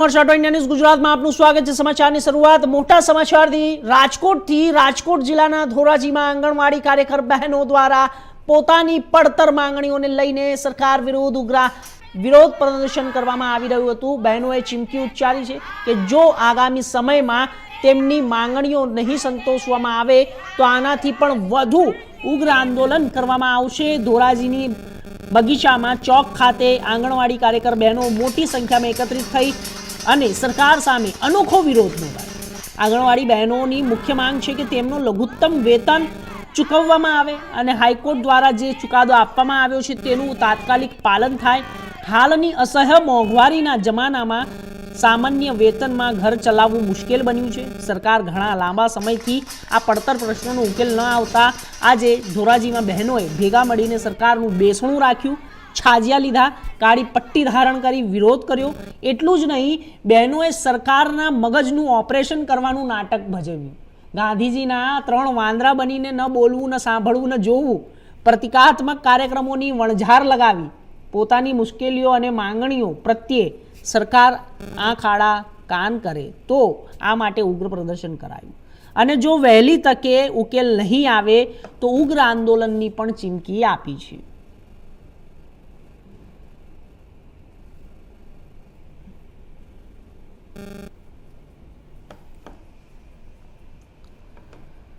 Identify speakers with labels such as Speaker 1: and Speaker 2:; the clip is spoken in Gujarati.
Speaker 1: ન્યૂઝ ગુજરાતમાં આપનું સ્વાગત છે। સમાચારની શરૂઆત મોટા સમાચારથી રાજકોટ જિલ્લાના ધોરાજીમાં આંગણવાડી કાર્યકર બહેનો દ્વારા પોતાની પડતર માંગણીઓને લઈને સરકાર વિરુદ્ધ ઉગ્ર વિરોધ પ્રદર્શન કરવામાં આવી રહ્યું હતું। બહેનોએ ચીમકી ઉચ્ચારી છે કે જો આગામી સમયમાં તેમની માંગણીઓ નહીં સંતોષવામાં આવે તો આનાથી પણ વધુ ઉગ્ર આંદોલન કરવામાં આવશે। ધોરાજીની બગીચામાં ચોક ખાતે આંગણવાડી કાર્યકર બહેનો મોટી સંખ્યામાં એકત્રિત થઈ અને સરકાર સામે અનોખો વિરોધ નોંધાવ્યો। આંગણવાડી બહેનોની મુખ્ય માંગ છે કે તેમનું લઘુત્તમ વેતન ચૂકવવામાં આવે અને હાઈકોર્ટ દ્વારા જે ચુકાદો આપવામાં આવ્યો છે તેનું તાત્કાલિક પાલન થાય। હાલની અસહ્ય મોંઘવારીના જમાનામાં સામાન્ય વેતનમાં ઘર ચલાવવું મુશ્કેલ બન્યું છે। સરકાર ઘણા લાંબા સમયથી આ પડતર પ્રશ્નોનો ઉકેલ ન આવતા આજે ધોરાજીમાં બહેનોએ ભેગા મળીને સરકારનું બેસણું રાખ્યું, છાજિયા લીધા, કાળી પટ્ટી ધારણ કરી વિરોધ કર્યો। એટલું જ નહીં, બહેનોએ સરકારના મગજનું ઓપરેશન કરવાનું નાટક ભજવ્યું। ગાંધીજીના 3 વાંદરા બનીને ન બોલવું, ન સાંભળવું, ન જોવું, પ્રતિકાત્મક કાર્યક્રમોની વણઝાર લગાવી પોતાની મુશ્કેલીઓ અને માંગણીઓ પ્રત્યે સરકાર આંખ આડા કાન કરે તો આ માટે ઉગ્ર પ્રદર્શન કરાયું અને જો વહેલી તકે ઉકેલ નહીં આવે તો ઉગ્ર આંદોલનની પણ ચીમકી આપી છે।